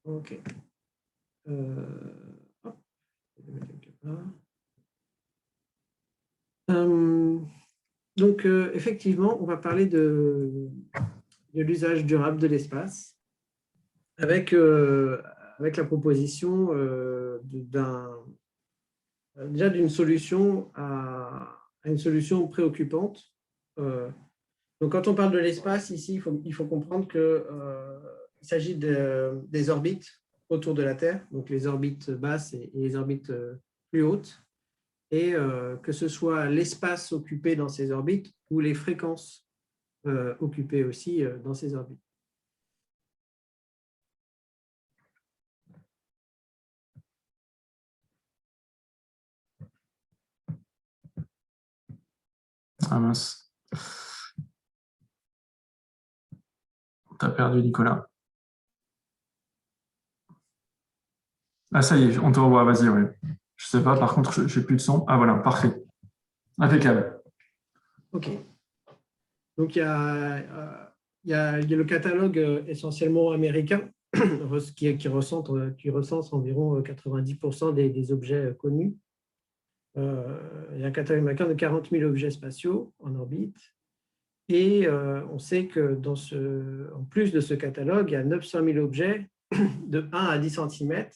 OK. Hop, je vais le mettre quelque part. Donc, effectivement, on va parler de l'usage durable de l'espace avec, avec la proposition déjà d'une solution à une solution préoccupante. Donc, quand on parle de l'espace, ici, il faut comprendre qu'il s'agit des orbites autour de la Terre, donc les orbites basses et les orbites plus hautes, et que ce soit l'espace occupé dans ces orbites ou les fréquences occupées aussi dans ces orbites. Ah mince. T'as perdu Nicolas. Ah ça y est, on te revoit, vas-y, oui. Je sais pas, par contre, j'ai plus de son. Ah voilà, parfait. Impeccable. OK. Donc, il y a le catalogue essentiellement américain qui recense environ 90% des objets connus. Il y a un catalogue américain de 40 000 objets spatiaux en orbite. Et on sait que en plus de ce catalogue, il y a 900 000 objets de 1 à 10 cm,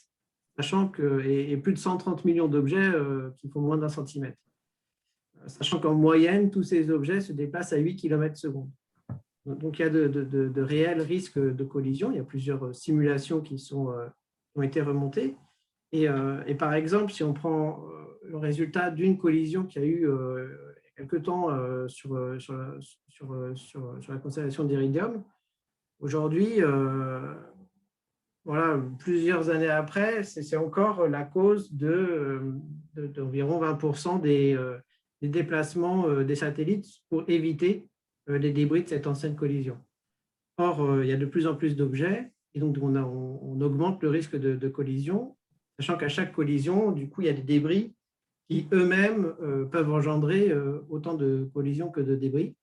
sachant et plus de 130 millions d'objets qui font moins d'un centimètre. Sachant qu'en moyenne, tous ces objets se déplacent à 8 km/s. Donc, il y a de réels risques de collision. Il y a plusieurs simulations qui ont été remontées. Et par exemple, si on prend le résultat d'une collision qu'il y a eu il y a quelque temps sur la constellation d'Iridium, aujourd'hui, voilà, plusieurs années après, c'est encore la cause d'environ 20% des déplacements des satellites pour éviter les débris de cette ancienne collision. Or, il y a de plus en plus d'objets et donc on augmente le risque de collision, sachant qu'à chaque collision, du coup, il y a des débris qui eux-mêmes peuvent engendrer autant de collisions que de débris.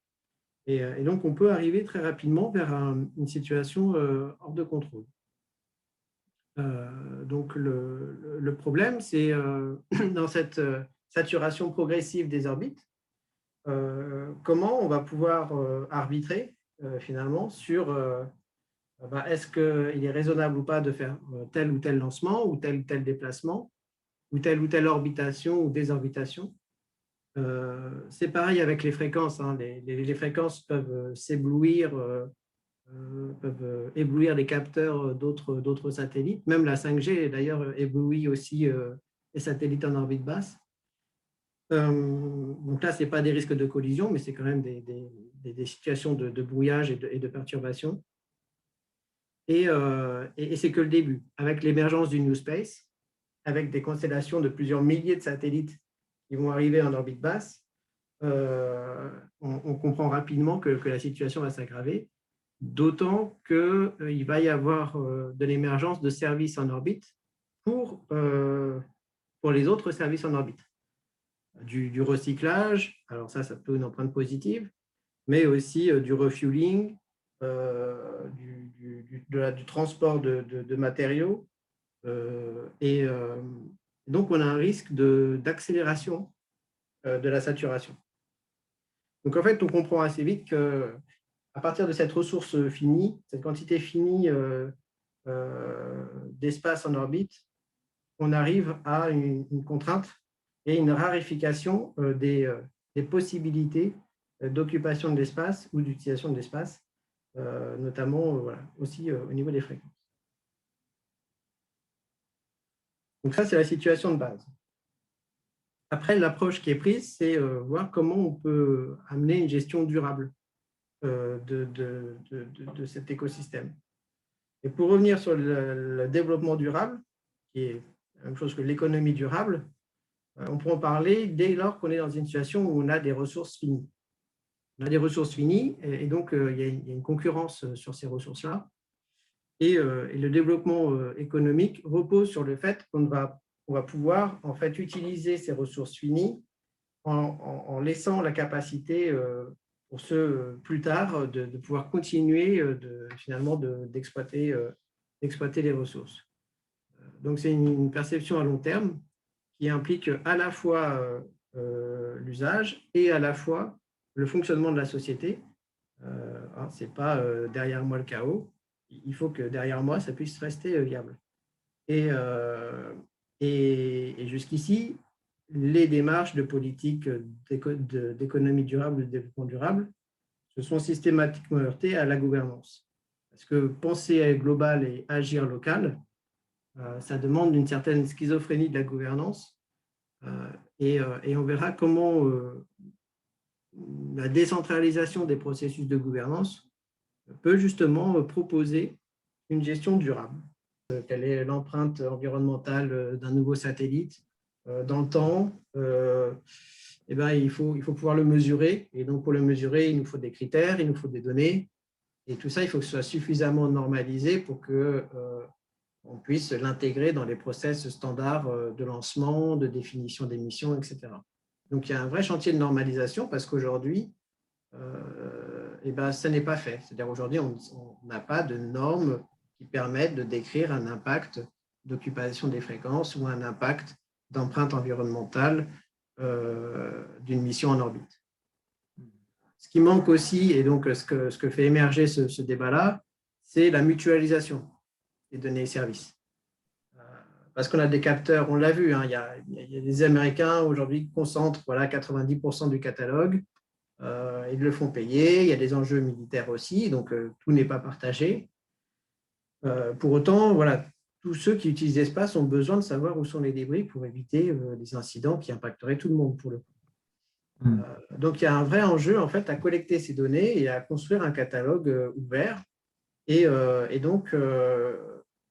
Et donc, on peut arriver très rapidement vers une situation hors de contrôle. Donc, le problème, c'est dans cette saturation progressive des orbites, comment on va pouvoir arbitrer finalement sur est-ce qu'il est raisonnable ou pas de faire tel ou tel lancement ou tel déplacement ou telle orbitation ou désorbitation. C'est pareil avec les fréquences. Hein. Les fréquences peuvent s'éblouir, peuvent éblouir les capteurs d'autres satellites. Même la 5G, d'ailleurs, éblouit aussi les satellites en orbite basse. Donc là, ce n'est pas des risques de collision, mais c'est quand même des situations de brouillage et de perturbation. Et c'est que le début. Avec l'émergence du New Space, avec des constellations de plusieurs milliers de satellites qui vont arriver en orbite basse, on comprend rapidement que la situation va s'aggraver, d'autant qu'il va y avoir de l'émergence de services en orbite pour les autres services en orbite. Du recyclage, alors ça peut une empreinte positive, mais aussi du refueling, du transport de matériaux. Et donc, on a un risque d'accélération de la saturation. Donc, en fait, on comprend assez vite qu'à partir de cette ressource finie, cette quantité finie d'espace en orbite, on arrive à une contrainte et une raréfication des possibilités d'occupation de l'espace ou d'utilisation de l'espace, notamment voilà, aussi au niveau des fréquences. Donc ça, c'est la situation de base. Après, l'approche qui est prise, c'est voir comment on peut amener une gestion durable de cet écosystème. Et pour revenir sur le développement durable, qui est la même chose que l'économie durable, on peut en parler dès lors qu'on est dans une situation où on a des ressources finies. On a des ressources finies et donc il y a une concurrence sur ces ressources-là. Et le développement économique repose sur le fait qu'on va pouvoir en fait utiliser ces ressources finies en laissant la capacité pour ceux plus tard de pouvoir continuer finalement d'exploiter d'exploiter les ressources. Donc, c'est une perception à long terme qui implique à la fois l'usage et à la fois le fonctionnement de la société. Ce n'est pas derrière moi le chaos, il faut que derrière moi, ça puisse rester viable. Et jusqu'ici, les démarches de politique d'économie durable, de développement durable, se sont systématiquement heurtées à la gouvernance. Parce que penser global et agir local, ça demande une certaine schizophrénie de la gouvernance. Et on verra comment la décentralisation des processus de gouvernance peut justement proposer une gestion durable. Quelle est l'empreinte environnementale d'un nouveau satellite dans le temps? Il faut pouvoir le mesurer. Et donc, pour le mesurer, il nous faut des critères, il nous faut des données. Et tout ça, il faut que ce soit suffisamment normalisé pour qu'on puisse l'intégrer dans les process standards de lancement, de définition des missions, etc. Donc, il y a un vrai chantier de normalisation parce qu'aujourd'hui, ça n'est pas fait. C'est-à-dire aujourd'hui, on n'a pas de normes qui permettent de décrire un impact d'occupation des fréquences ou un impact d'empreinte environnementale d'une mission en orbite. Ce qui manque aussi, et donc ce que fait émerger ce débat-là, c'est la mutualisation des données et services. Parce qu'on a des capteurs, on l'a vu, il y a des Américains aujourd'hui qui concentrent 90% du catalogue, ils le font payer, il y a des enjeux militaires aussi, donc tout n'est pas partagé. Pour autant, tous ceux qui utilisent l'espace ont besoin de savoir où sont les débris pour éviter des incidents qui impacteraient tout le monde pour le coup. Donc, il y a un vrai enjeu en fait à collecter ces données et à construire un catalogue ouvert. Et donc,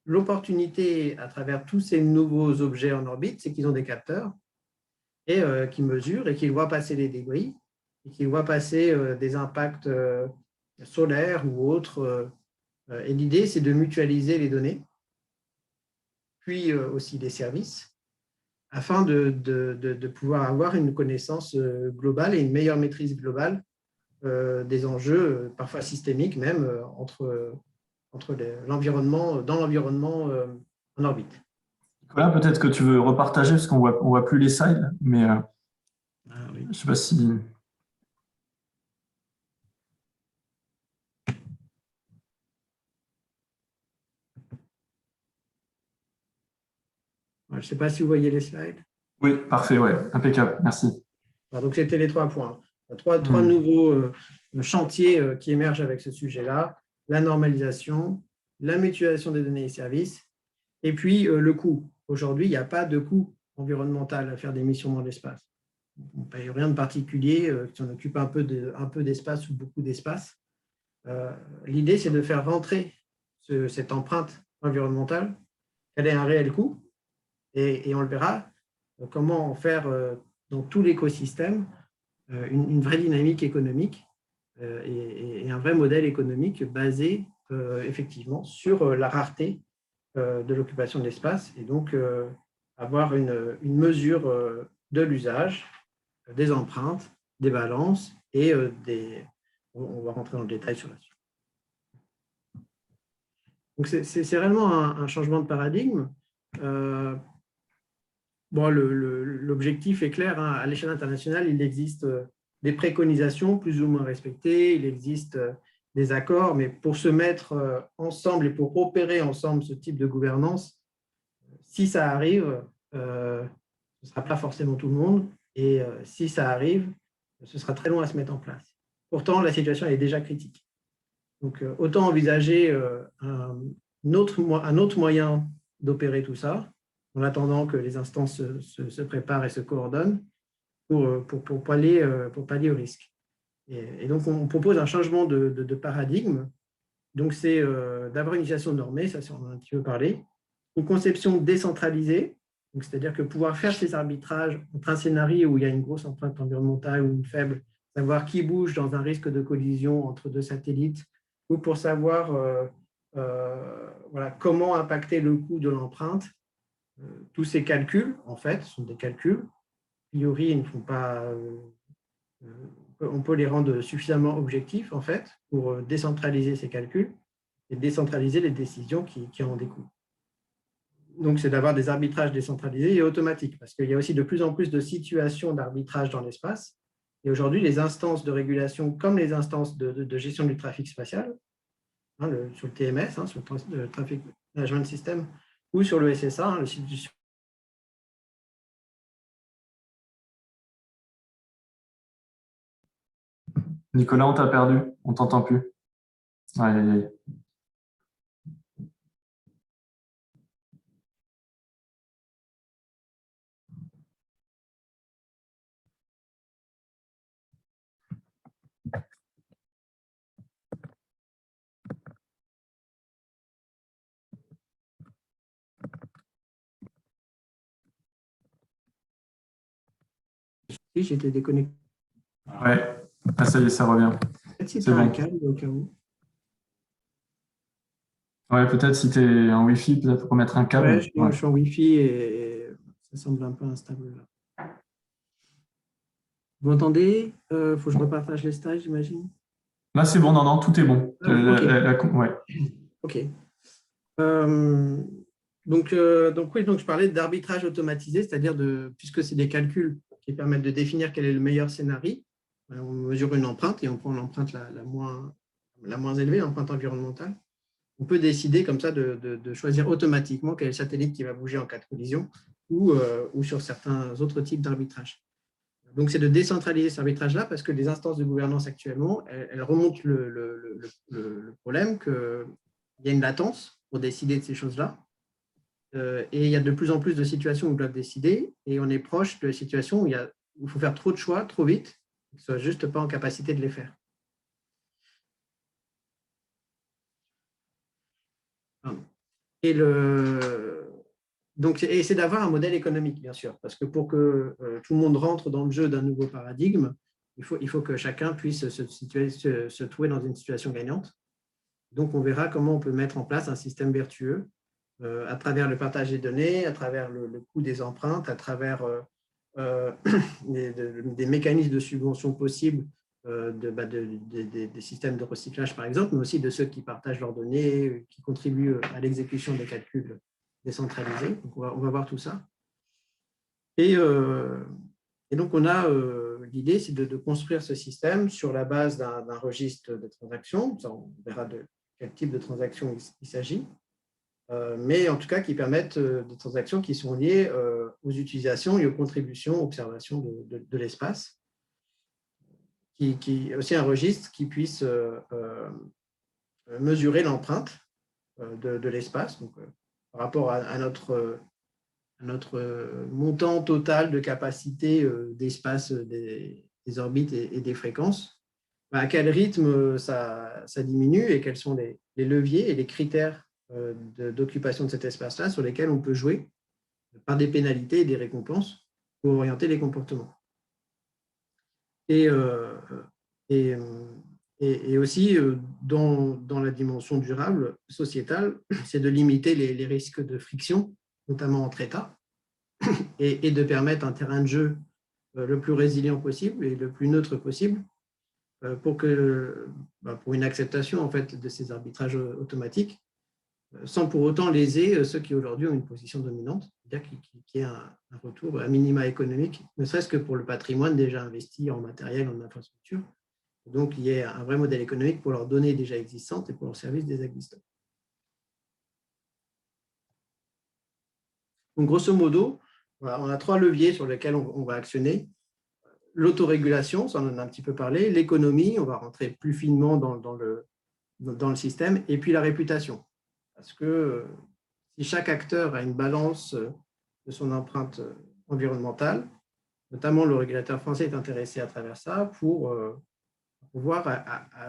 l'opportunité à travers tous ces nouveaux objets en orbite, c'est qu'ils ont des capteurs et qui mesurent et qui voient passer les débris et qui voient passer des impacts solaires ou autres. Et l'idée, c'est de mutualiser les données, puis aussi les services, afin de pouvoir avoir une connaissance globale et une meilleure maîtrise globale des enjeux, parfois systémiques même, entre l'environnement, dans l'environnement en orbite. Voilà, peut-être que tu veux repartager, parce qu'on voit plus les slides, mais Oui. je ne sais pas si… Je ne sais pas si vous voyez les slides. Oui, parfait, ouais, impeccable, merci. Donc, c'était les 3 points. Trois nouveaux chantiers qui émergent avec ce sujet-là: la normalisation, la mutualisation des données et services, et puis le coût. Aujourd'hui, il n'y a pas de coût environnemental à faire des missions dans l'espace. On ne paye rien de particulier, si on occupe un peu d'espace ou beaucoup d'espace. L'idée, c'est de faire rentrer cette empreinte environnementale, qu'elle ait un réel coût, et on le verra, comment en faire dans tout l'écosystème une vraie dynamique économique et un vrai modèle économique basé effectivement sur la rareté de l'occupation de l'espace, et donc avoir une mesure de l'usage, des empreintes, des balances et on va rentrer dans le détail sur la suite. Donc c'est réellement un changement de paradigme. L'objectif est clair, à l'échelle internationale, il existe des préconisations plus ou moins respectées, il existe des accords, mais pour se mettre ensemble et pour opérer ensemble ce type de gouvernance, si ça arrive, ce ne sera pas forcément tout le monde, et si ça arrive, ce sera très long à se mettre en place. Pourtant, la situation est déjà critique. Donc, autant envisager un autre moyen d'opérer tout ça, en attendant que les instances se préparent et se coordonnent pour pallier au risque. Et donc, on propose un changement de paradigme. Donc, c'est d'avoir une gestion normée, ça, on en a un petit peu parlé, une conception décentralisée, c'est-à-dire que pouvoir faire ces arbitrages entre un scénario où il y a une grosse empreinte environnementale ou une faible, savoir qui bouge dans un risque de collision entre 2 satellites, ou pour savoir comment impacter le coût de l'empreinte. Tous ces calculs, en fait, sont des calculs. A priori, ils ne font pas… on peut les rendre suffisamment objectifs, en fait, pour décentraliser ces calculs et décentraliser les décisions qui en découlent. Donc, c'est d'avoir des arbitrages décentralisés et automatiques, parce qu'il y a aussi de plus en plus de situations d'arbitrage dans l'espace. Et aujourd'hui, les instances de régulation, comme les instances de gestion du trafic spatial, sur le TMS, sur le Traffic Management System, ou sur le SSA, le site du. Nicolas, on t'a perdu, on ne t'entend plus. Aïe, aïe, aïe. Oui, j'étais déconnecté. Ouais, ah, ça y est, ça revient. C'est bon. Un câble au cas où. Ouais, peut-être si tu es en Wi-Fi, peut-être remettre un câble. Ouais, je suis en Wi-Fi et ça semble un peu instable là. Vous m'entendez? Faut que je repartage les stages, j'imagine. Là, c'est bon, non, tout est bon. Ok. Ok. Donc, je parlais d'arbitrage automatisé, c'est-à-dire puisque c'est des calculs qui permettent de définir quel est le meilleur scénario, on mesure une empreinte et on prend l'empreinte la moins élevée, l'empreinte environnementale. On peut décider comme ça de choisir automatiquement quel est le satellite qui va bouger en cas de collision ou sur certains autres types d'arbitrage. Donc, c'est de décentraliser cet arbitrage-là parce que les instances de gouvernance actuellement, elles remontent le problème qu'il y a une latence pour décider de ces choses-là. Et il y a de plus en plus de situations où ils doivent décider et on est proche de situations où il faut faire trop de choix, trop vite, qu'ils ne soient juste pas en capacité de les faire. Et c'est d'avoir un modèle économique, bien sûr, parce que pour que tout le monde rentre dans le jeu d'un nouveau paradigme, il faut que chacun puisse se trouver dans une situation gagnante. Donc, on verra comment on peut mettre en place un système vertueux à travers le partage des données, à travers le coût des empreintes, à travers des mécanismes de subvention possibles des systèmes de recyclage, par exemple, mais aussi de ceux qui partagent leurs données, qui contribuent à l'exécution des calculs décentralisés. Donc, on va voir tout ça. Et donc, on a l'idée, c'est de construire ce système sur la base d'un registre de transactions. Ça, on verra de quel type de transactions il s'agit. Mais en tout cas qui permettent des transactions qui sont liées aux utilisations et aux contributions, observations de l'espace, qui est aussi un registre qui puisse mesurer l'empreinte de l'espace, donc par rapport à notre montant total de capacité d'espace des orbites et des fréquences, à quel rythme ça diminue et quels sont les leviers et les critères d'occupation de cet espace-là sur lesquels on peut jouer par des pénalités et des récompenses pour orienter les comportements. Et aussi, dans la dimension durable, sociétale, c'est de limiter les risques de friction, notamment entre États, et de permettre un terrain de jeu le plus résilient possible et le plus neutre possible pour une acceptation en fait, de ces arbitrages automatiques, sans pour autant léser ceux qui aujourd'hui ont une position dominante, c'est-à-dire qu'il y ait un retour à minima économique, ne serait-ce que pour le patrimoine déjà investi en matériel, en infrastructure. Donc, il y ait un vrai modèle économique pour leurs données déjà existantes et pour leurs services déjà existants. Donc, grosso modo, voilà, on a 3 leviers sur lesquels on va actionner. L'autorégulation, ça on en a un petit peu parlé, l'économie, on va rentrer plus finement dans le système, et puis la réputation. Parce que si chaque acteur a une balance de son empreinte environnementale, notamment le régulateur français est intéressé à travers ça pour voir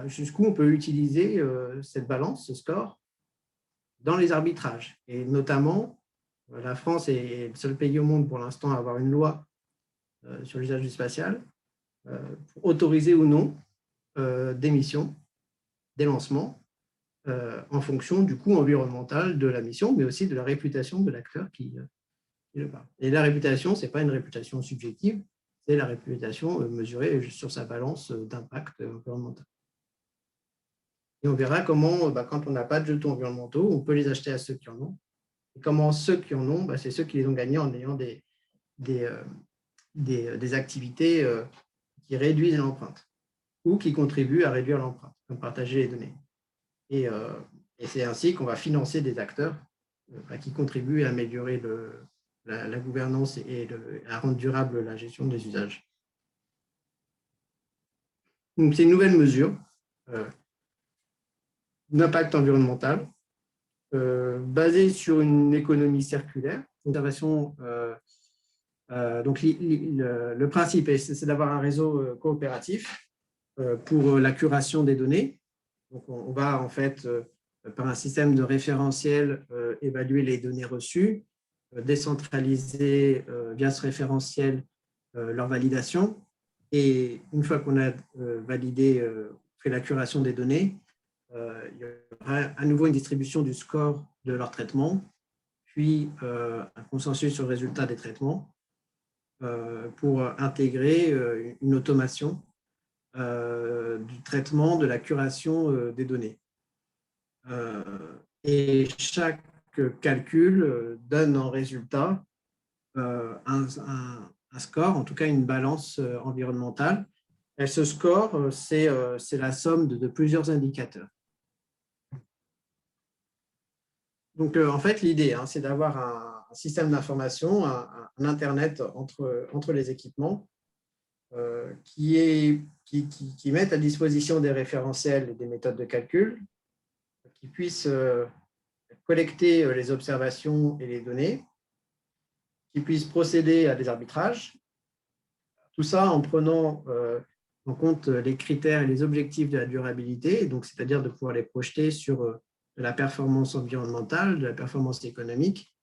jusqu'où on peut utiliser cette balance, ce score, dans les arbitrages. Et notamment, la France est le seul pays au monde pour l'instant à avoir une loi sur l'usage du spatial pour autoriser ou non des missions, des lancements, en fonction du coût environnemental de la mission, mais aussi de la réputation de l'acteur qui le parle. Et la réputation, ce n'est pas une réputation subjective, c'est la réputation mesurée sur sa balance d'impact environnemental. Et on verra comment, quand on n'a pas de jetons environnementaux, on peut les acheter à ceux qui en ont. Et comment ceux qui en ont, c'est ceux qui les ont gagnés en ayant des activités qui réduisent l'empreinte ou qui contribuent à réduire l'empreinte, comme partager les données. Et c'est ainsi qu'on va financer des acteurs qui contribuent à améliorer la gouvernance et à rendre durable la gestion des usages. Donc, c'est une nouvelle mesure d'impact environnemental basée sur une économie circulaire. Donc, le principe, c'est d'avoir un réseau coopératif pour la curation des données. Donc, on va en fait, par un système de référentiel, évaluer les données reçues, décentraliser via ce référentiel leur validation. Et une fois qu'on a validé, fait la curation des données, il y aura à nouveau une distribution du score de leur traitement, puis un consensus sur le résultat des traitements pour intégrer une automation du traitement, de la curation des données. Et chaque calcul donne en résultat un score, en tout cas une balance environnementale. Et ce score, c'est la somme de plusieurs indicateurs. Donc, en fait, l'idée, c'est d'avoir un système d'information, un Internet entre les équipements qui mettent à disposition des référentiels et des méthodes de calcul, qui puissent collecter les observations et les données, qui puissent procéder à des arbitrages, tout ça en prenant en compte les critères et les objectifs de la durabilité, donc c'est-à-dire de pouvoir les projeter sur de la performance environnementale, de la performance économique,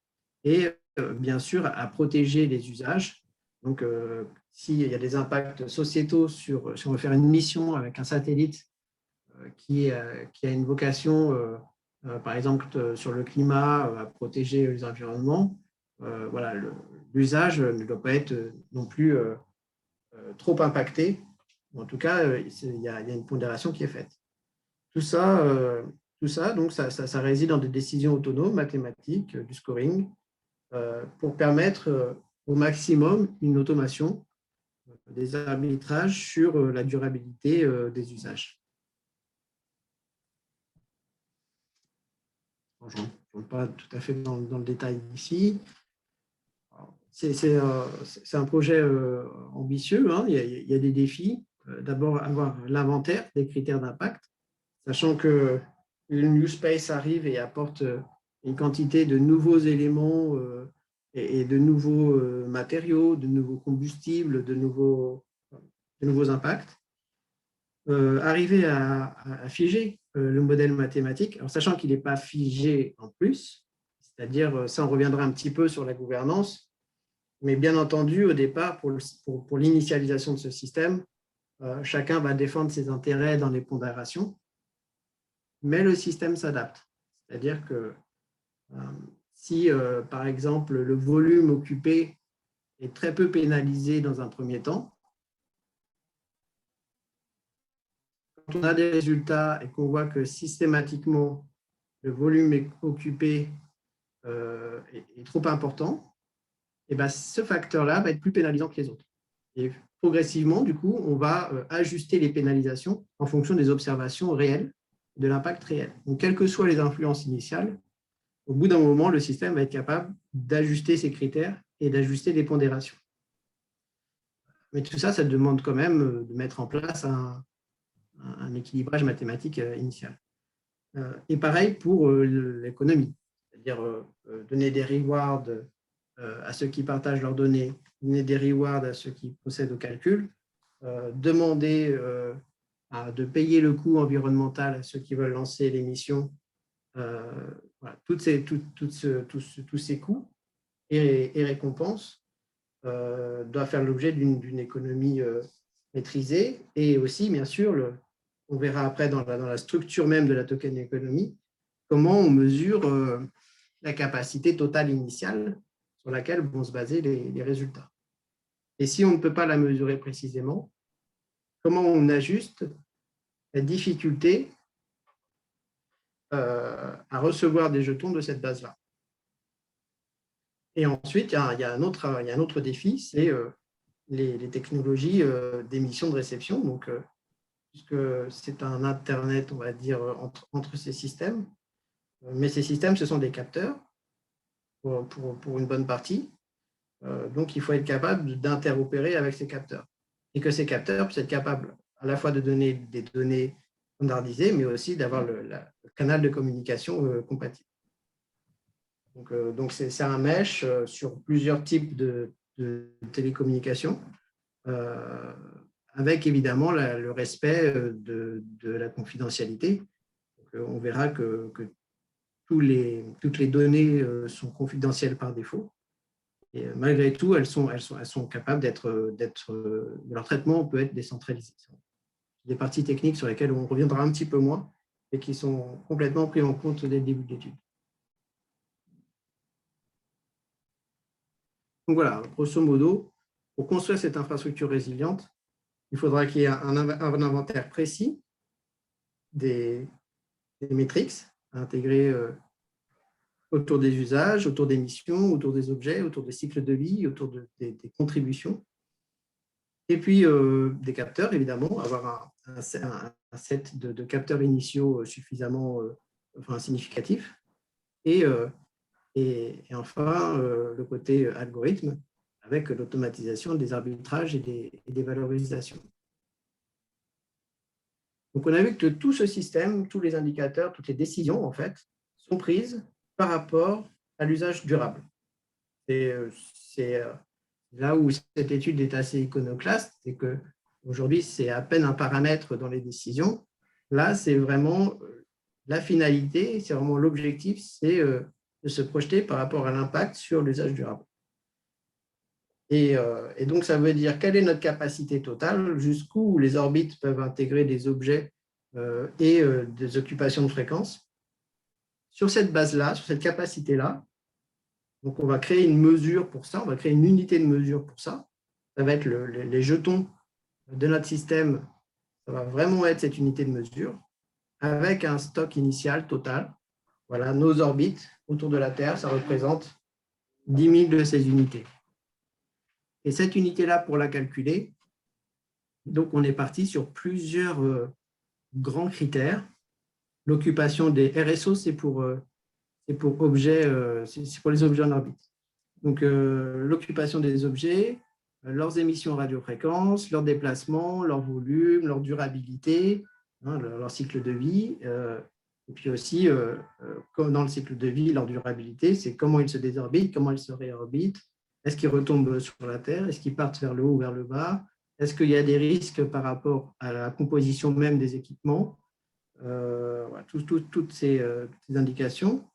et bien sûr à protéger les usages. Donc, s'il y a des impacts sociétaux si on veut faire une mission avec un satellite qui a une vocation, par exemple, sur le climat, à protéger les environnements, voilà, l'usage ne doit pas être non plus trop impacté. En tout cas, il y a une pondération qui est faite. Tout ça, donc, ça réside dans des décisions autonomes, mathématiques, du scoring, pour permettre au maximum une automation des arbitrages sur la durabilité des usages. Je ne rentre pas tout à fait dans le détail ici. C'est un projet ambitieux, il y a des défis. D'abord, avoir l'inventaire des critères d'impact, sachant que le New Space arrive et apporte une quantité de nouveaux éléments et de nouveaux matériaux, de nouveaux combustibles, de nouveaux impacts. Arriver à figer le modèle mathématique, alors sachant qu'il n'est pas figé en plus, c'est-à-dire, ça on reviendra un petit peu sur la gouvernance, mais bien entendu, au départ, pour l'initialisation de ce système, chacun va défendre ses intérêts dans les pondérations, mais le système s'adapte. C'est-à-dire que si, par exemple, le volume occupé est très peu pénalisé dans un premier temps, quand on a des résultats et qu'on voit que systématiquement, le volume occupé est trop important, et ben, ce facteur-là va être plus pénalisant que les autres. Et progressivement, du coup, on va ajuster les pénalisations en fonction des observations réelles, de l'impact réel. Donc, quelles que soient les influences initiales, au bout d'un moment, le système va être capable d'ajuster ses critères et d'ajuster les pondérations. Mais tout ça, ça demande quand même de mettre en place un équilibrage mathématique initial. Et pareil pour l'économie, c'est-à-dire donner des rewards à ceux qui partagent leurs données, donner des rewards à ceux qui procèdent au calcul, demander de payer le coût environnemental à ceux qui veulent lancer les missions. Voilà, tous ces coûts et récompenses doivent faire l'objet d'une économie maîtrisée, et aussi, bien sûr, on verra après dans la structure même de la token économie, comment on mesure la capacité totale initiale sur laquelle vont se baser les résultats. Et si on ne peut pas la mesurer précisément, comment on ajuste la difficulté à recevoir des jetons de cette base-là. Et ensuite, il y a un autre défi, c'est les technologies d'émission de réception. Donc, puisque c'est un Internet, on va dire, entre ces systèmes. Mais ces systèmes, ce sont des capteurs pour une bonne partie. Donc, il faut être capable d'interopérer avec ces capteurs. Et que ces capteurs puissent être capables à la fois de donner des données standardisées, mais aussi d'avoir le canal de communication compatible. Donc c'est un mesh sur plusieurs types de télécommunications, avec évidemment le respect de la confidentialité. Donc, on verra que toutes les données sont confidentielles par défaut. Et malgré tout, elles sont capables leur traitement peut être décentralisé. Des parties techniques sur lesquelles on reviendra un petit peu moins et qui sont complètement pris en compte dès le début de l'étude. Donc voilà, grosso modo, pour construire cette infrastructure résiliente, il faudra qu'il y ait un inventaire précis des métriques à intégrer autour des usages, autour des missions, autour des objets, autour des cycles de vie, autour des contributions. Et puis des capteurs, évidemment, avoir un set de capteurs initiaux suffisamment significatifs. Et enfin, le côté algorithme, avec l'automatisation des arbitrages et des valorisations. Donc, on a vu que tout ce système, tous les indicateurs, toutes les décisions, en fait, sont prises par rapport à l'usage durable. C'est là où cette étude est assez iconoclaste, c'est qu'aujourd'hui, c'est à peine un paramètre dans les décisions. Là, c'est vraiment la finalité, c'est vraiment l'objectif, c'est de se projeter par rapport à l'impact sur l'usage durable. Et donc, ça veut dire quelle est notre capacité totale, jusqu'où les orbites peuvent intégrer des objets et des occupations de fréquence. Sur cette base-là, sur cette capacité-là, donc on va créer une mesure pour ça, on va créer une unité de mesure pour ça. Ça va être les jetons de notre système, ça va vraiment être cette unité de mesure, avec un stock initial total. Voilà, nos orbites autour de la Terre, ça représente 10 000 de ces unités. Et cette unité-là, pour la calculer, donc on est parti sur plusieurs grands critères. L'occupation des RSO, c'est pour objets, c'est pour les objets en orbite. Donc, l'occupation des objets, leurs émissions radiofréquences, leur déplacement, leur volume, leur durabilité, leur cycle de vie. Et puis aussi, comme dans le cycle de vie, leur durabilité, c'est comment ils se désorbitent, comment ils se réorbitent. Est-ce qu'ils retombent sur la Terre? Est-ce qu'ils partent vers le haut ou vers le bas? Est-ce qu'il y a des risques par rapport à la composition même des équipements? Voilà, toutes ces indications.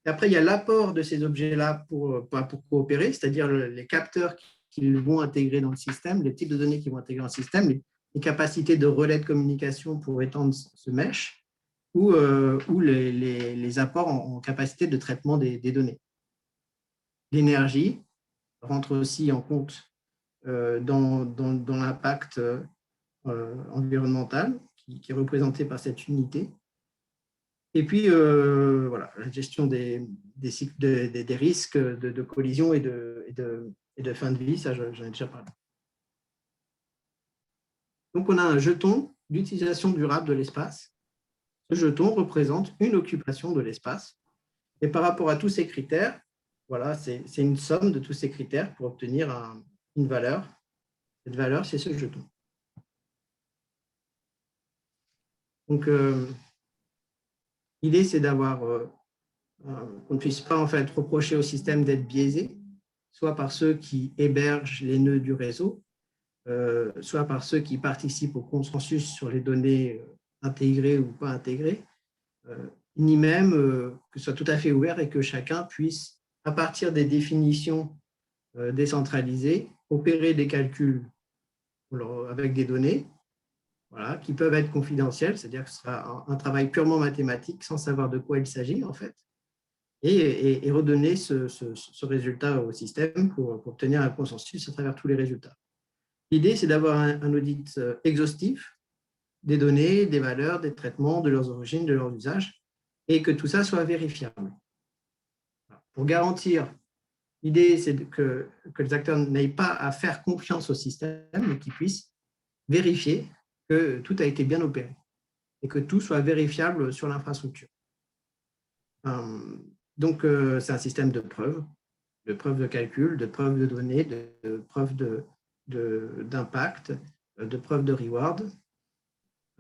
Et après, il y a l'apport de ces objets-là pour coopérer, c'est-à-dire les capteurs qu'ils vont intégrer dans le système, les types de données qu'ils vont intégrer dans le système, les capacités de relais de communication pour étendre ce mesh, ou les apports en capacité de traitement des données. L'énergie rentre aussi en compte dans l'impact environnemental qui est représenté par cette unité. Et puis, voilà, la gestion des risques de collision et de fin de vie, ça, j'en ai déjà parlé. Donc, on a un jeton d'utilisation durable de l'espace. Ce jeton représente une occupation de l'espace. Et par rapport à tous ces critères, voilà, c'est une somme de tous ces critères pour obtenir une valeur. Cette valeur, c'est ce jeton. Donc, l'idée, c'est d'avoir qu'on ne puisse pas en fait reprocher au système d'être biaisé, soit par ceux qui hébergent les nœuds du réseau, soit par ceux qui participent au consensus sur les données intégrées ou pas intégrées, ni même que ce soit tout à fait ouvert et que chacun puisse, à partir des définitions décentralisées, opérer des calculs avec des données, voilà, qui peuvent être confidentielles, c'est-à-dire que ce sera un travail purement mathématique sans savoir de quoi il s'agit en fait, et redonner ce résultat au système pour obtenir un consensus à travers tous les résultats. L'idée, c'est d'avoir un audit exhaustif des données, des valeurs, des traitements, de leurs origines, de leurs usages, et que tout ça soit vérifiable. Pour garantir, l'idée, c'est que les acteurs n'aient pas à faire confiance au système, mais qu'ils puissent vérifier que tout a été bien opéré et que tout soit vérifiable sur l'infrastructure. Donc, c'est un système de preuves de calcul, de preuves de données, de preuves d'impact, de preuves de reward.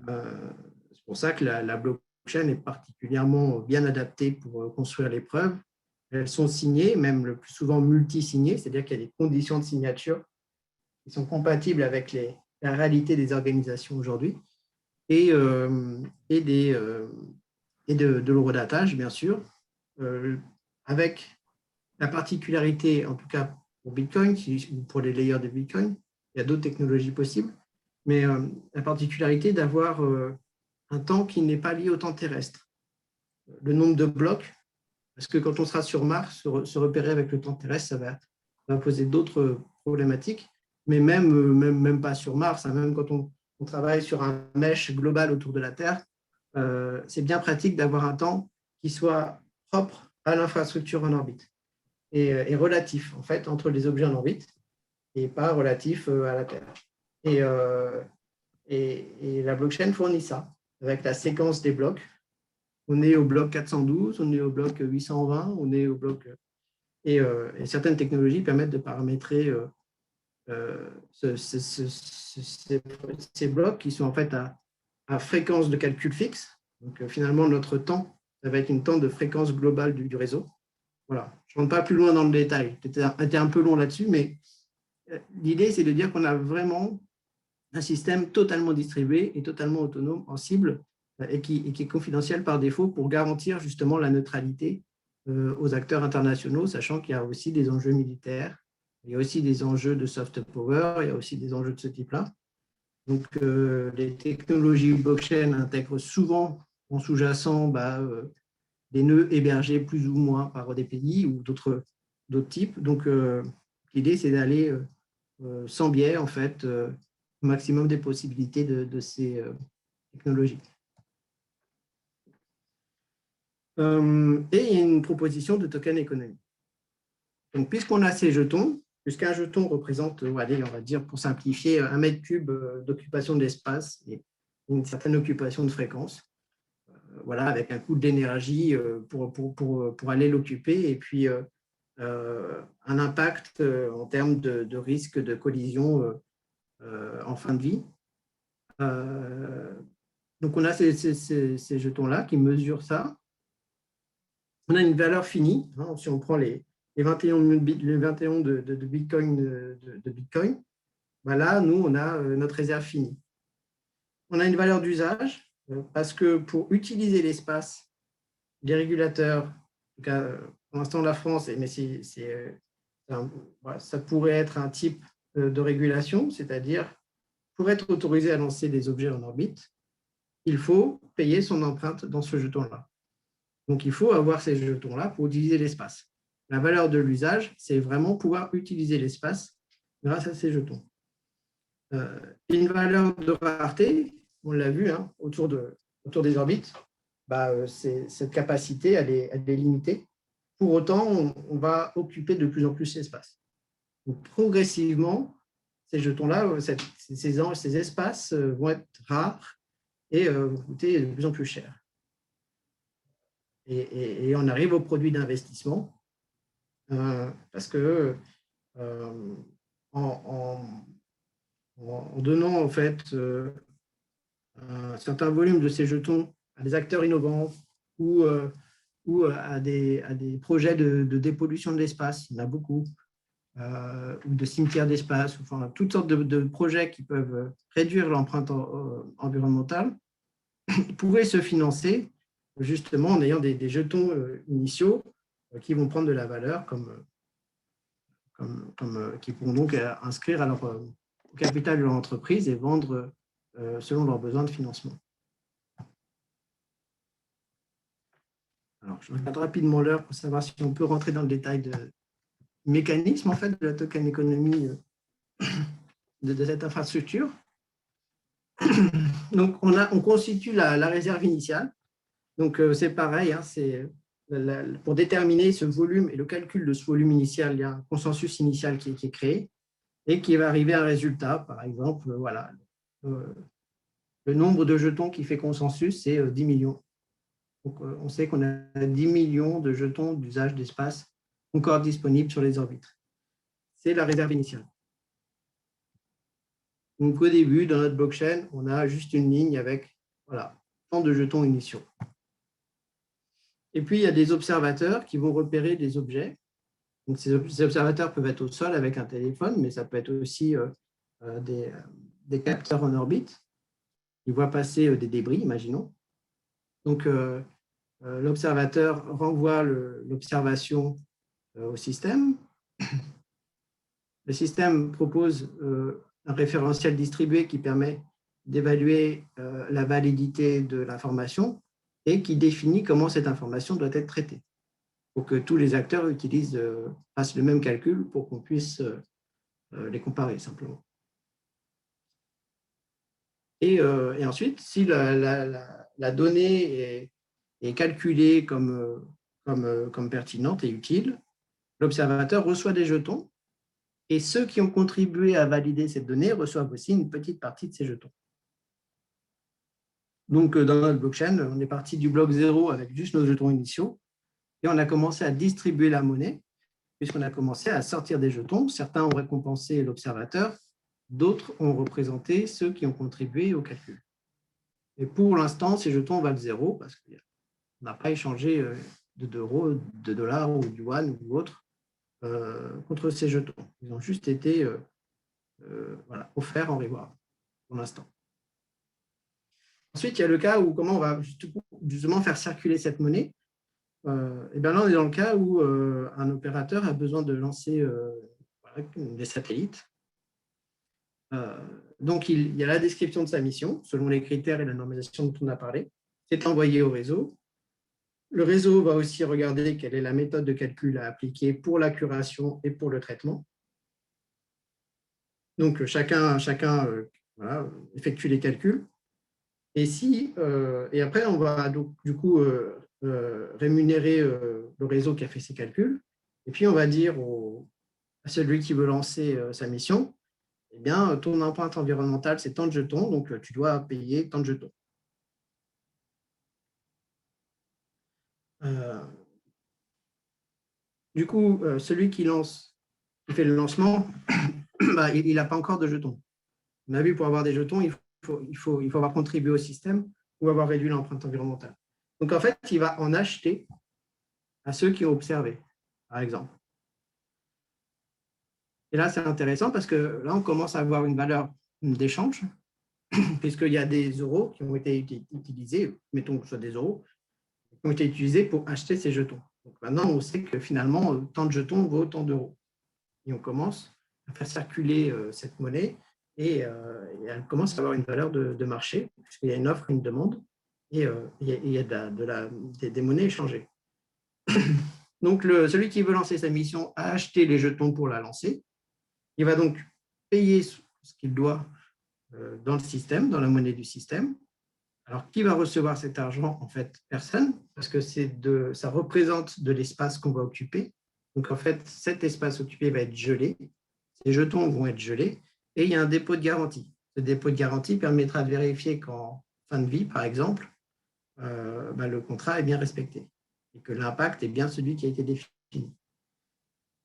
C'est pour ça que la blockchain est particulièrement bien adaptée pour construire les preuves. Elles sont signées, même le plus souvent multi-signées, c'est-à-dire qu'il y a des conditions de signature qui sont compatibles avec la réalité des organisations aujourd'hui et de l'horodatage, bien sûr, avec la particularité, en tout cas pour Bitcoin, ou pour les layers de Bitcoin, il y a d'autres technologies possibles, mais la particularité d'avoir un temps qui n'est pas lié au temps terrestre. Le nombre de blocs, parce que quand on sera sur Mars, se repérer avec le temps terrestre, ça va poser d'autres problématiques, mais même pas sur Mars, hein, même quand on travaille sur un mesh global autour de la Terre, c'est bien pratique d'avoir un temps qui soit propre à l'infrastructure en orbite et relatif, en fait, entre les objets en orbite et pas relatif à la Terre. Et la blockchain fournit ça, avec la séquence des blocs. On est au bloc 412, on est au bloc 820, on est au bloc… Et certaines technologies permettent de paramétrer ces blocs qui sont en fait à fréquence de calcul fixe. Donc, finalement, notre temps, ça va être une temps de fréquence globale du réseau. Voilà. Je ne rentre pas plus loin dans le détail. J'étais un peu long là-dessus, mais l'idée, c'est de dire qu'on a vraiment un système totalement distribué et totalement autonome en cible et qui est confidentiel par défaut pour garantir justement la neutralité aux acteurs internationaux, sachant qu'il y a aussi des enjeux militaires, il y a aussi des enjeux de soft power, il y a aussi des enjeux de ce type-là. Donc, les technologies blockchain intègrent souvent en sous-jacent des nœuds hébergés plus ou moins par des pays ou d'autres types. Donc, l'idée, c'est d'aller sans biais, en fait, au maximum des possibilités de ces technologies. Et il y a une proposition de token économie. Donc, puisqu'on a ces jetons, puisqu'un jeton représente, allez, on va dire, pour simplifier, 1 mètre cube d'occupation de l'espace et une certaine occupation de fréquence, voilà, avec un coût d'énergie pour aller l'occuper, et puis un impact en termes de risque de collision en fin de vie. Donc, on a ces jetons-là qui mesurent ça. On a une valeur finie. Hein, si on prend les 21 de Bitcoin, voilà, nous, on a notre réserve finie. On a une valeur d'usage parce que pour utiliser l'espace, les régulateurs, en tout cas pour l'instant la France, mais ça pourrait être un type de régulation, c'est-à-dire pour être autorisé à lancer des objets en orbite, il faut payer son empreinte dans ce jeton-là. Donc, il faut avoir ces jetons-là pour utiliser l'espace. La valeur de l'usage, c'est vraiment pouvoir utiliser l'espace grâce à ces jetons. Une valeur de rareté, on l'a vu, hein, autour des orbites, cette capacité, elle est limitée. Pour autant, on va occuper de plus en plus l'espace. Donc, progressivement, ces jetons-là, ces espaces vont être rares et vont coûter de plus en plus cher. Et on arrive au produit d'investissement parce que en donnant en fait un certain volume de ces jetons à des acteurs innovants ou à des projets de dépollution de l'espace, il y en a beaucoup, ou de cimetières d'espace, enfin toutes sortes de projets qui peuvent réduire l'empreinte environnementale, ils pouvaient se financer justement en ayant des jetons initiaux qui vont prendre de la valeur qui pourront donc inscrire au capital de leur entreprise et vendre selon leurs besoins de financement. Alors, je regarde rapidement l'heure pour savoir si on peut rentrer dans le détail du mécanisme en fait, de la token économie de cette infrastructure. Donc, on constitue la réserve initiale. Donc, c'est pareil, hein, pour déterminer ce volume et le calcul de ce volume initial, il y a un consensus initial qui est créé et qui va arriver à un résultat. Par exemple, voilà, le nombre de jetons qui fait consensus, c'est 10 millions. Donc, on sait qu'on a 10 millions de jetons d'usage d'espace encore disponibles sur les orbites. C'est la réserve initiale. Donc, au début, dans notre blockchain, on a juste une ligne avec voilà, tant de jetons initiaux. Et puis, il y a des observateurs qui vont repérer des objets. Donc, ces observateurs peuvent être au sol avec un téléphone, mais ça peut être aussi des capteurs en orbite. Ils voient passer des débris, imaginons. Donc, l'observateur renvoie l'observation au système. Le système propose un référentiel distribué qui permet d'évaluer la validité de l'information et qui définit comment cette information doit être traitée pour que tous les acteurs fassent le même calcul pour qu'on puisse les comparer simplement. Et ensuite, si la donnée est calculée comme pertinente et utile, l'observateur reçoit des jetons et ceux qui ont contribué à valider cette donnée reçoivent aussi une petite partie de ces jetons. Donc, dans notre blockchain, on est parti du bloc 0 avec juste nos jetons initiaux et on a commencé à distribuer la monnaie puisqu'on a commencé à sortir des jetons. Certains ont récompensé l'observateur, d'autres ont représenté ceux qui ont contribué au calcul. Et pour l'instant, ces jetons valent 0 parce qu'on n'a pas échangé d'euros, de dollars ou du yuan ou autre contre ces jetons. Ils ont juste été voilà, offerts en reward pour l'instant. Ensuite, il y a le cas où comment on va justement faire circuler cette monnaie. Et bien là, on est dans le cas où un opérateur a besoin de lancer voilà, des satellites. Donc, il y a la description de sa mission, selon les critères et la normalisation dont on a parlé. C'est envoyé au réseau. Le réseau va aussi regarder quelle est la méthode de calcul à appliquer pour la curation et pour le traitement. Donc, chacun voilà, effectue les calculs. Et après, on va donc, du coup rémunérer le réseau qui a fait ces calculs. Et puis, on va dire à celui qui veut lancer sa mission, eh bien, ton empreinte environnementale, c'est tant de jetons, donc tu dois payer tant de jetons. Du coup, celui qui fait le lancement, bah, il n'a pas encore de jetons. On a vu, pour avoir des jetons, il faut avoir contribué au système ou avoir réduit l'empreinte environnementale. Donc, en fait, il va en acheter à ceux qui ont observé, par exemple. Et là, c'est intéressant parce que là, on commence à avoir une valeur d'échange, puisqu'il y a des euros qui ont été utilisés, mettons que ce soit des euros, qui ont été utilisés pour acheter ces jetons. Donc maintenant, on sait que finalement, tant de jetons vaut tant d'euros. Et on commence à faire circuler cette monnaie et elle commence à avoir une valeur de marché, puisqu'il y a une offre et une demande, et il y a des monnaies échangées. Donc, celui qui veut lancer sa mission a acheté les jetons pour la lancer. Il va donc payer ce qu'il doit dans le système, dans la monnaie du système. Alors, qui va recevoir cet argent? En fait, personne, parce que ça représente de l'espace qu'on va occuper. Donc, en fait, cet espace occupé va être gelé. Ces jetons vont être gelés et il y a un dépôt de garantie. Ce dépôt de garantie permettra de vérifier qu'en fin de vie, par exemple, le contrat est bien respecté et que l'impact est bien celui qui a été défini.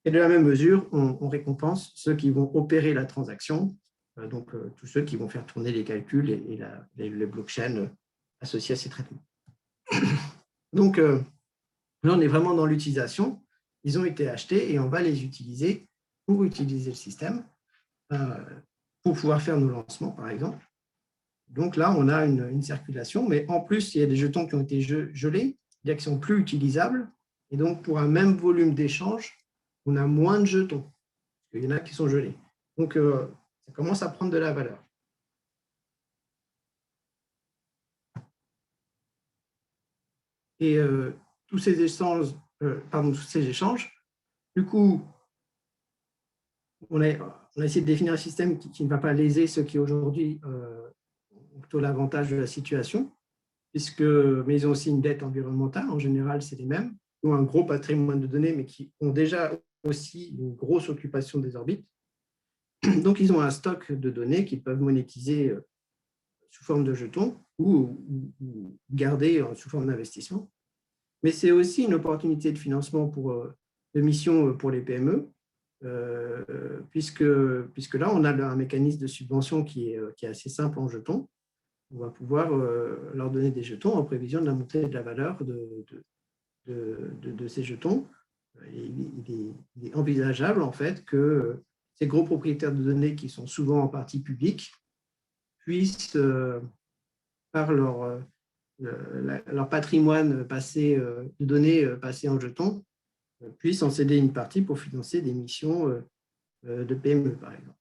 Et de la même mesure, on récompense ceux qui vont opérer la transaction, donc tous ceux qui vont faire tourner les calculs et les blockchains associés à ces traitements. Donc, là, on est vraiment dans l'utilisation. Ils ont été achetés et on va les utiliser pour utiliser le système, pour pouvoir faire nos lancements, par exemple. Donc là, on a une circulation, mais en plus, il y a des jetons qui ont été gelés, qui ne sont plus utilisables. Et donc, pour un même volume d'échange, on a moins de jetons. Il y en a qui sont gelés. Donc, ça commence à prendre de la valeur. Et tous ces échanges, du coup, on a essayé de définir un système qui ne va pas léser ceux qui aujourd'hui ont plutôt l'avantage de la situation. mais ils ont aussi une dette environnementale, en général, c'est les mêmes, ou un gros patrimoine de données, mais qui ont déjà aussi une grosse occupation des orbites. Donc, ils ont un stock de données qu'ils peuvent monétiser sous forme de jetons ou garder sous forme d'investissement. Mais c'est aussi une opportunité de financement de missions pour les PME, puisque là, on a un mécanisme de subvention qui est assez simple en jetons. On va pouvoir leur donner des jetons en prévision de la montée de la valeur de ces jetons. Il est envisageable, en fait, que ces gros propriétaires de données qui sont souvent en partie publics puissent, par leur patrimoine passé, de données passées en jetons, puissent en céder une partie pour financer des missions de PME, par exemple,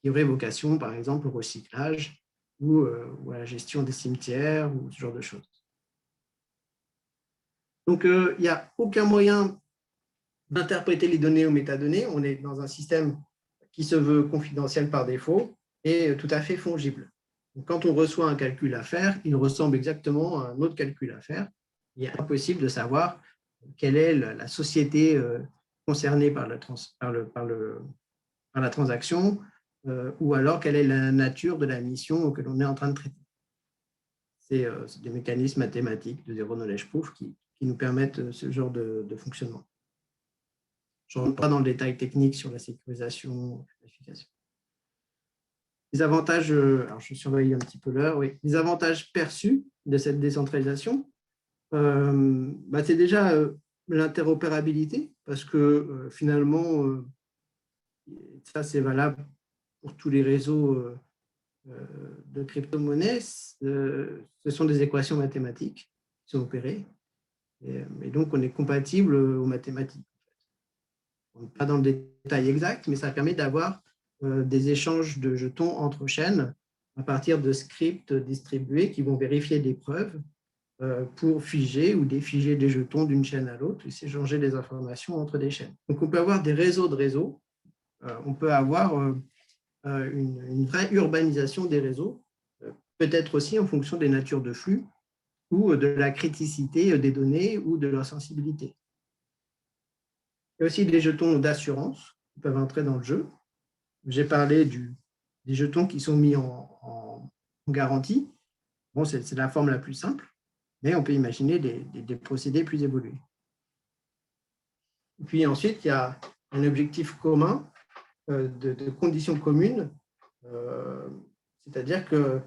qui auraient vocation, par exemple, au recyclage ou à la gestion des cimetières ou ce genre de choses. Donc, il n'y a aucun moyen d'interpréter les données aux métadonnées. On est dans un système qui se veut confidentiel par défaut et tout à fait fongible. Donc, quand on reçoit un calcul à faire, il ressemble exactement à un autre calcul à faire. Il est impossible de savoir quelle est la société concernée par la transaction ou alors quelle est la nature de la mission que l'on est en train de traiter. C'est des mécanismes mathématiques de zero knowledge proof qui nous permettent ce genre de fonctionnement. Je ne rentre pas dans le détail technique sur la sécurisation, l'efficacité. Les avantages, alors je surveille un petit peu l'heure, oui. Les avantages perçus de cette décentralisation, c'est déjà l'interopérabilité, parce que finalement, ça c'est valable pour tous les réseaux de crypto-monnaies, ce sont des équations mathématiques qui sont opérées, et donc on est compatible aux mathématiques. On n'est pas dans le détail exact, mais ça permet d'avoir des échanges de jetons entre chaînes à partir de scripts distribués qui vont vérifier des preuves pour figer ou défiger des jetons d'une chaîne à l'autre et s'échanger des informations entre des chaînes. Donc, on peut avoir des réseaux de réseaux, on peut avoir une vraie urbanisation des réseaux, peut-être aussi en fonction des natures de flux ou de la criticité des données ou de leur sensibilité. Il y a aussi des jetons d'assurance qui peuvent entrer dans le jeu. J'ai parlé des jetons qui sont mis en garantie. Bon, c'est la forme la plus simple, mais on peut imaginer des procédés plus évolués. Et puis ensuite, il y a un objectif commun de conditions communes, c'est-à-dire qu'il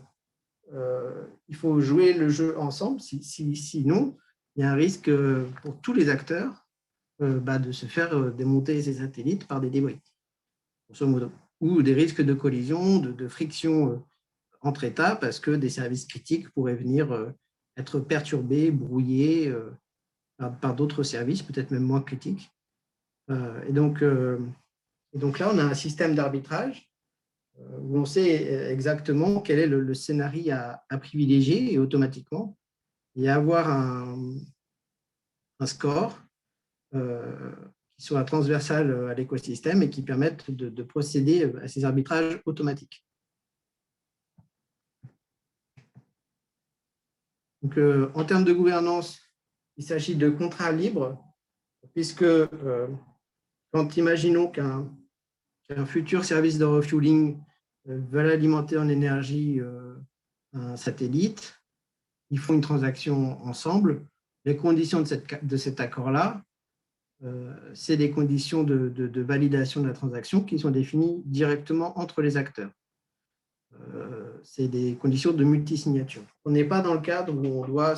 faut jouer le jeu ensemble, sinon il y a un risque pour tous les acteurs de se faire démonter ces satellites par des débris, grosso modo, ou des risques de collision, de friction entre États, parce que des services critiques pourraient venir être perturbés, brouillés par d'autres services, peut-être même moins critiques. Et donc là, on a un système d'arbitrage où on sait exactement quel est le scénario à privilégier et automatiquement, et avoir un score qui soit transversal à l'écosystème et qui permette de procéder à ces arbitrages automatiques. Donc, en termes de gouvernance, il s'agit de contrats libres, puisque quand imaginons qu'un futur service de refueling veut alimenter en énergie un satellite, ils font une transaction ensemble. Les conditions de cet accord-là, c'est des conditions de validation de la transaction qui sont définies directement entre les acteurs. C'est des conditions de multisignature. On n'est pas dans le cadre où on doit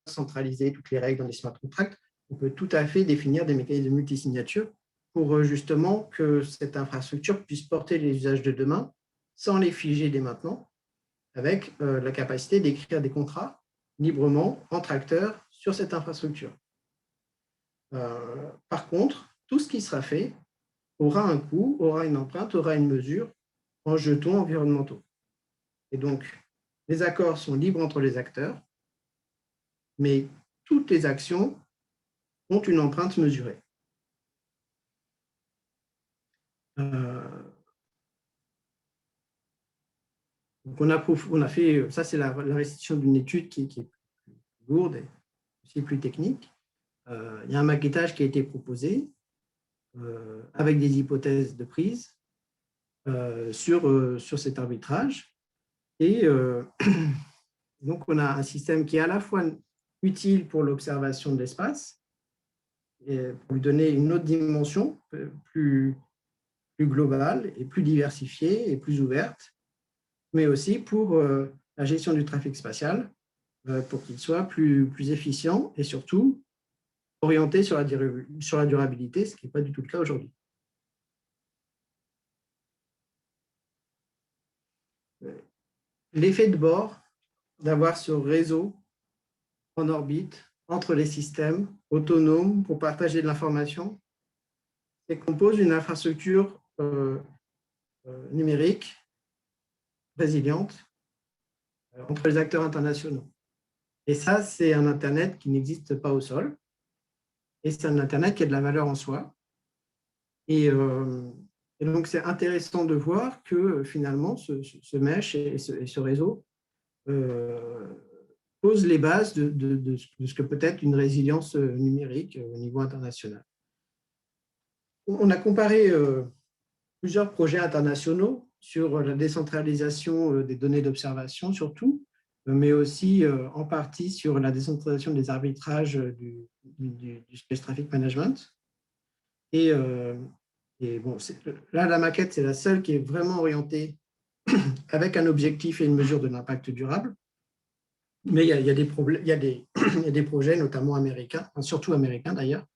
centraliser toutes les règles dans les smart contracts. On peut tout à fait définir des mécanismes de multisignature pour justement que cette infrastructure puisse porter les usages de demain sans les figer dès maintenant, avec la capacité d'écrire des contrats librement entre acteurs sur cette infrastructure. Par contre, tout ce qui sera fait aura un coût, aura une empreinte, aura une mesure en jetons environnementaux. Et donc, les accords sont libres entre les acteurs, mais toutes les actions ont une empreinte mesurée. Donc on a fait, ça c'est la restitution d'une étude qui est lourde et aussi plus technique. Il y a un maquettage qui a été proposé avec des hypothèses de prise sur cet arbitrage. Et donc, on a un système qui est à la fois utile pour l'observation de l'espace, et pour lui donner une autre dimension plus globale et plus diversifiée et plus ouverte, mais aussi pour la gestion du trafic spatial, pour qu'il soit plus efficient et surtout orienté sur la durabilité, ce qui n'est pas du tout le cas aujourd'hui. L'effet de bord d'avoir ce réseau en orbite entre les systèmes autonomes pour partager de l'information, c'est qu'on pose une infrastructure numérique résiliente entre les acteurs internationaux. Et ça, c'est un Internet qui n'existe pas au sol. Et c'est un Internet qui a de la valeur en soi. Et donc, c'est intéressant de voir que finalement, ce mesh et ce réseau pose les bases de ce que peut être une résilience numérique au niveau international. On a comparé plusieurs projets internationaux sur la décentralisation des données d'observation surtout, mais aussi en partie sur la décentralisation des arbitrages du Space Traffic Management. Et bon, là, la maquette, c'est la seule qui est vraiment orientée avec un objectif et une mesure de l'impact durable. Mais il y a des projets, notamment américains, surtout américains d'ailleurs,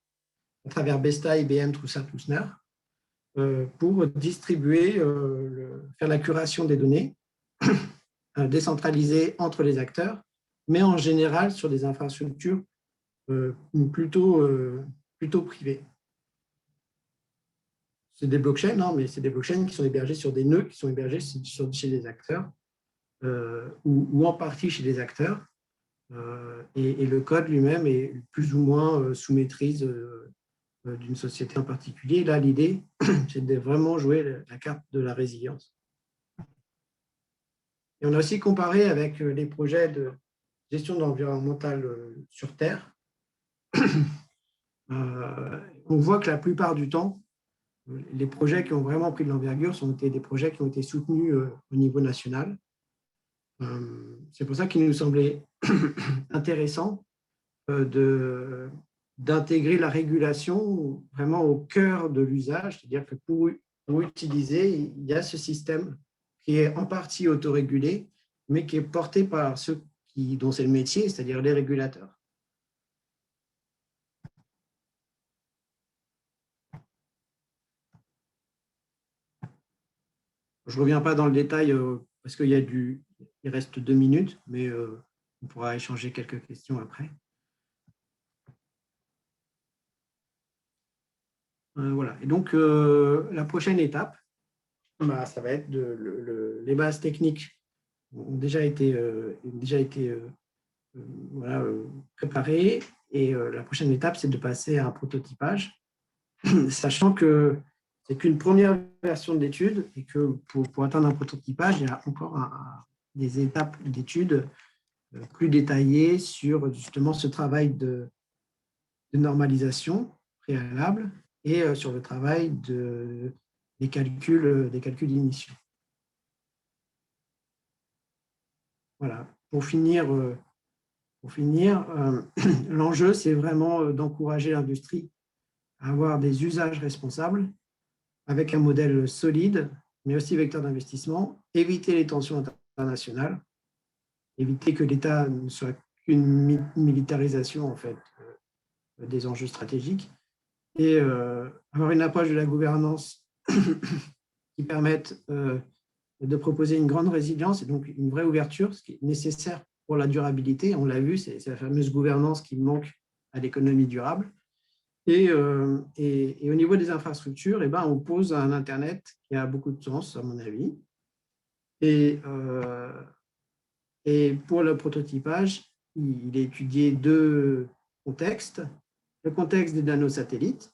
à travers Besta, IBM, Trussat, Lousner, pour distribuer, faire la curation des données décentralisées entre les acteurs, mais en général sur des infrastructures plutôt privées. C'est des blockchains, non, mais c'est des blockchains qui sont hébergés sur des nœuds qui sont hébergés chez des acteurs ou en partie chez des acteurs. Et le code lui-même est plus ou moins sous maîtrise d'une société en particulier. Là, l'idée, c'est de vraiment jouer la carte de la résilience. Et on a aussi comparé avec les projets de gestion environnementale sur Terre. On voit que la plupart du temps, les projets qui ont vraiment pris de l'envergure sont des projets qui ont été soutenus au niveau national. C'est pour ça qu'il nous semblait intéressant d'intégrer la régulation vraiment au cœur de l'usage, c'est-à-dire que pour utiliser, il y a ce système qui est en partie autorégulé, mais qui est porté par ceux dont c'est le métier, c'est-à-dire les régulateurs. Je ne reviens pas dans le détail parce qu'il reste 2 minutes, mais on pourra échanger quelques questions après. Voilà. Et donc, la prochaine étape, ça va être les bases techniques ont déjà été préparées. Et la prochaine étape, c'est de passer à un prototypage, sachant que c'est qu'une première version de l'étude et que pour atteindre un prototypage, il y a encore des étapes d'étude plus détaillées sur justement ce travail de normalisation préalable et sur le travail des calculs initiaux. Voilà. Pour finir, l'enjeu, c'est vraiment d'encourager l'industrie à avoir des usages responsables avec un modèle solide, mais aussi vecteur d'investissement, éviter les tensions internationales, éviter que l'État ne soit qu'une militarisation en fait, des enjeux stratégiques, et avoir une approche de la gouvernance qui permette de proposer une grande résilience et donc une vraie ouverture, ce qui est nécessaire pour la durabilité. On l'a vu, c'est la fameuse gouvernance qui manque à l'économie durable. Et au niveau des infrastructures, on pose un Internet qui a beaucoup de sens, à mon avis. Et pour le prototypage, il est étudié 2 contextes. Le contexte des nanosatellites.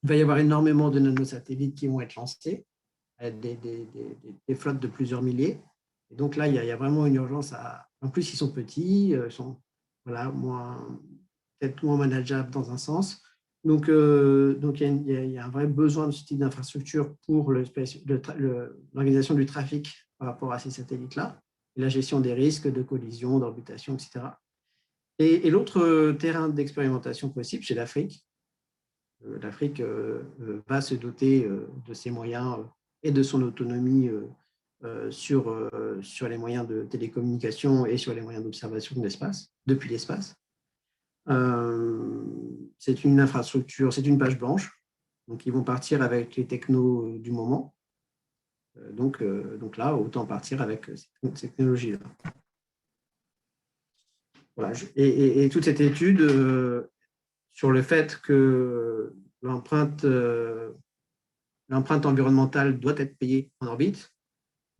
Il va y avoir énormément de nanosatellites qui vont être lancés, des flottes de plusieurs milliers. Et donc là, il y a vraiment une urgence en plus, ils sont petits, voilà, peut-être moins manageable dans un sens. Donc il y a un vrai besoin de ce type d'infrastructure pour l'organisation du trafic par rapport à ces satellites-là, et la gestion des risques de collision, d'orbitation, etc. Et l'autre terrain d'expérimentation possible, c'est l'Afrique. L'Afrique va se doter de ses moyens et de son autonomie sur les moyens de télécommunication et sur les moyens d'observation de l'espace, depuis l'espace. C'est une infrastructure, c'est une page blanche. Donc, ils vont partir avec les technos du moment. Donc là, autant partir avec cette technologie-là. Voilà. Et toute cette étude sur le fait que l'empreinte environnementale doit être payée en orbite,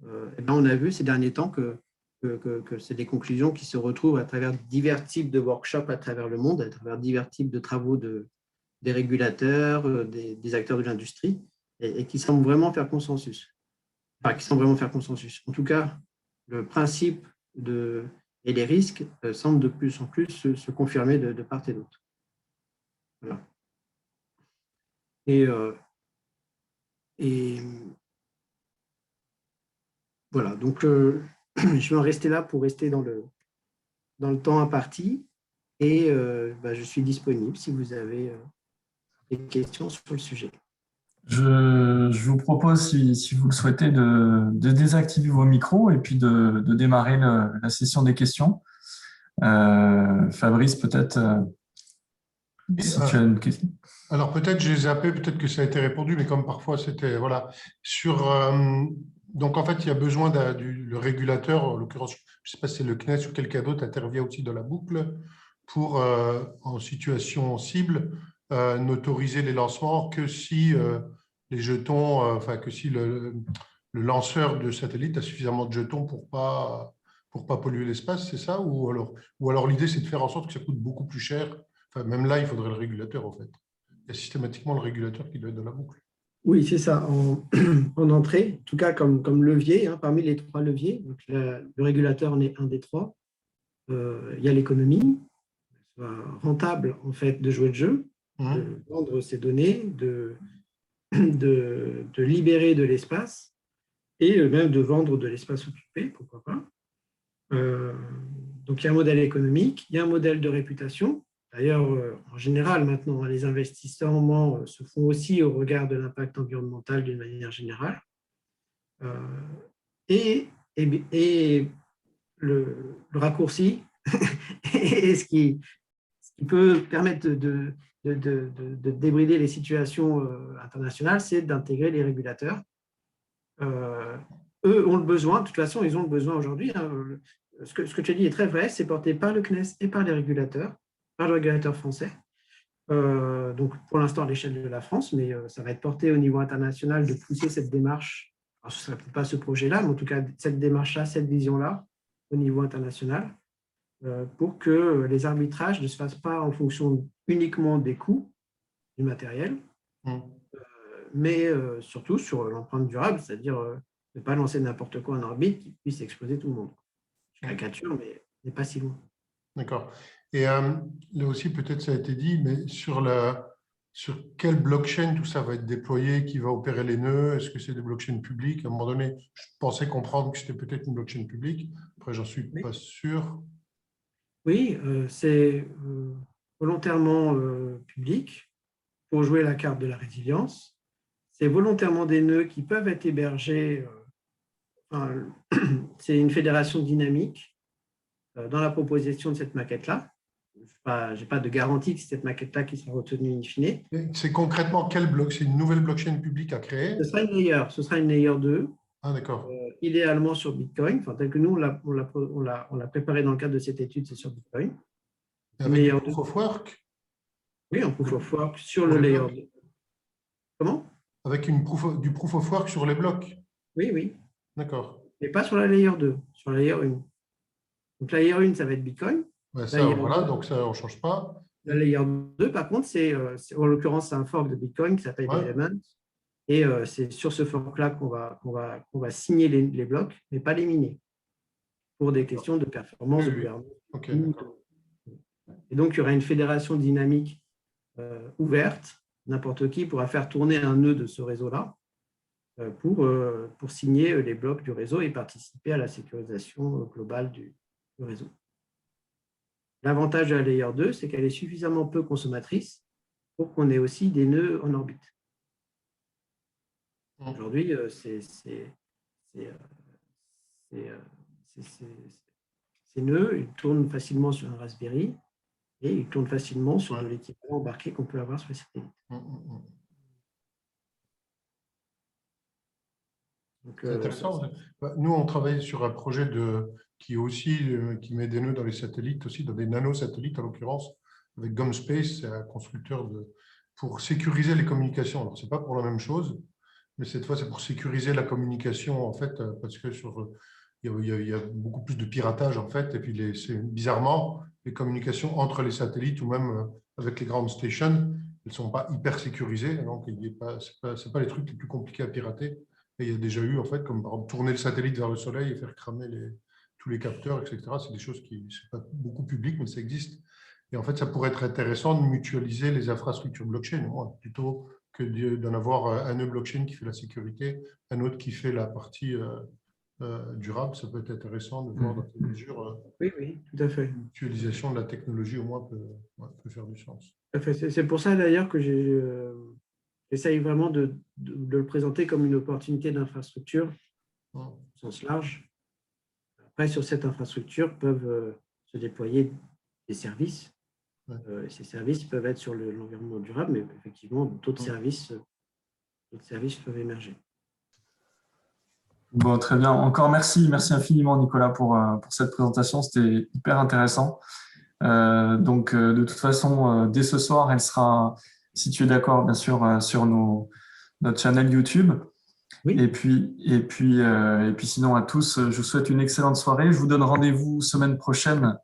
et ben on a vu ces derniers temps que c'est des conclusions qui se retrouvent à travers divers types de workshops à travers le monde, à travers divers types de travaux des régulateurs, des acteurs de l'industrie, et qui semblent vraiment faire consensus. Enfin, qui semblent vraiment faire consensus. En tout cas, le principe et les risques semblent de plus en plus se confirmer de part et d'autre. Voilà. Et voilà, donc je vais en rester là pour rester dans le temps imparti, et je suis disponible si vous avez des questions sur le sujet. Je vous propose, si vous le souhaitez, de désactiver vos micros et puis de démarrer la session des questions. Fabrice, peut-être, si tu as une question. Alors peut-être j'ai zappé, peut-être que ça a été répondu, mais comme parfois c'était voilà donc en fait il y a besoin le régulateur, en l'occurrence je ne sais pas si c'est le CNES ou quelqu'un d'autre intervient aussi dans la boucle pour en situation cible n'autoriser les lancements que si les jetons, enfin que si le lanceur de satellite a suffisamment de jetons pour pas polluer l'espace, c'est ça, ou alors l'idée c'est de faire en sorte que ça coûte beaucoup plus cher. Enfin, même là, il faudrait le régulateur, en fait. Il y a systématiquement le régulateur qui doit être dans la boucle. Oui, c'est ça. En entrée, en tout cas comme levier, parmi les 3 leviers, donc le régulateur en est un des 3. Il y a l'économie, rentable en fait de jouer le jeu, de vendre ces données, de libérer de l'espace et même de vendre de l'espace occupé, pourquoi pas. Donc il y a un modèle économique, il y a un modèle de réputation. D'ailleurs, en général, maintenant, les investissements se font aussi au regard de l'impact environnemental d'une manière générale. Et le raccourci, et ce qui peut permettre de débrider les situations internationales, c'est d'intégrer les régulateurs. Eux ont le besoin, de toute façon, ils ont le besoin aujourd'hui. Ce que tu as dit est très vrai, c'est porté par le CNES et par les régulateurs, par le régulateur français. Donc, pour l'instant, à l'échelle de la France, mais ça va être porté au niveau international de pousser cette démarche. Alors, ce ne serait peut-être pas ce projet-là, mais en tout cas, cette démarche-là, cette vision-là, au niveau international, pour que les arbitrages ne se fassent pas en fonction uniquement des coûts du matériel, mais surtout sur l'empreinte durable, c'est-à-dire ne pas lancer n'importe quoi en orbite qui puisse exploser tout le monde. Je caricature, mais n'est pas si loin. D'accord. Et là aussi, peut-être ça a été dit, mais sur quelle blockchain tout ça va être déployé, qui va opérer les nœuds? Est-ce que c'est des blockchains publiques? À un moment donné, je pensais comprendre que c'était peut-être une blockchain publique. Après, j'en suis pas sûr. Oui, c'est volontairement public pour jouer la carte de la résilience. C'est volontairement des nœuds qui peuvent être hébergés. C'est une fédération dynamique dans la proposition de cette maquette-là. Je n'ai pas de garantie que c'est cette maquette-là qui sera retenue in fine. C'est concrètement quel bloc? C'est une nouvelle blockchain publique à créer? Ce sera une layer 2. Ah, d'accord. Idéalement sur Bitcoin, tel que nous, on l'a préparé dans le cadre de cette étude, c'est sur Bitcoin. Avec du proof of work? Oui, en proof of work sur le layer 2. Comment? Avec du proof of work sur les blocs? Oui, oui. D'accord. Mais pas sur la layer 2, sur la layer 1. Donc, la layer 1, ça va être Bitcoin. Ça, voilà, donc ça, on ne change pas. La layer 2, par contre, en l'occurrence, c'est un fork de Bitcoin qui s'appelle Element. Et c'est sur ce fork-là qu'on va signer les blocs, mais pas les miner, pour des questions de performance, de gouvernance. Ok, Et donc, il y aura une fédération dynamique ouverte. N'importe qui pourra faire tourner un nœud de ce réseau-là pour signer les blocs du réseau et participer à la sécurisation globale du réseau. L'avantage de la Layer 2, c'est qu'elle est suffisamment peu consommatrice pour qu'on ait aussi des nœuds en orbite. Aujourd'hui, ces nœuds, ils tournent facilement sur un Raspberry et ils tournent facilement sur de l'équipement embarqué qu'on peut avoir sur les satellites. C'est intéressant. Nous, on travaille sur un projet qui met des nœuds dans les satellites, aussi dans des nanosatellites en l'occurrence, avec GomSpace, c'est un constructeur pour sécuriser les communications. Alors, ce n'est pas pour la même chose, mais cette fois, c'est pour sécuriser la communication, en fait, parce que il y a beaucoup plus de piratage, en fait, et puis bizarrement, les communications entre les satellites ou même avec les ground stations, elles ne sont pas hyper sécurisées, donc ce n'est pas les trucs les plus compliqués à pirater. Et il y a déjà eu, en fait, comme par exemple, tourner le satellite vers le Soleil et faire cramer tous les capteurs, etc. C'est des choses qui ne sont pas beaucoup publiques, mais ça existe. Et en fait, ça pourrait être intéressant de mutualiser les infrastructures blockchain, plutôt que d'en avoir un nœud blockchain qui fait la sécurité, un autre qui fait la partie durable. Ça peut être intéressant de voir dans quelle mesure oui, tout à fait. l'utilisation de la technologie, au moins, peut faire du sens. C'est pour ça, d'ailleurs, que j'essaye vraiment de le présenter comme une opportunité d'infrastructure au sens large. Après, sur cette infrastructure peuvent se déployer des services. Ces services peuvent être sur l'environnement durable, mais effectivement, d'autres services peuvent émerger. Bon, très bien. Encore merci infiniment, Nicolas, pour cette présentation. C'était hyper intéressant. Donc, de toute façon, dès ce soir, elle sera, si tu es d'accord, bien sûr, sur notre channel YouTube. Oui. Et puis, sinon, à tous, je vous souhaite une excellente soirée. Je vous donne rendez-vous semaine prochaine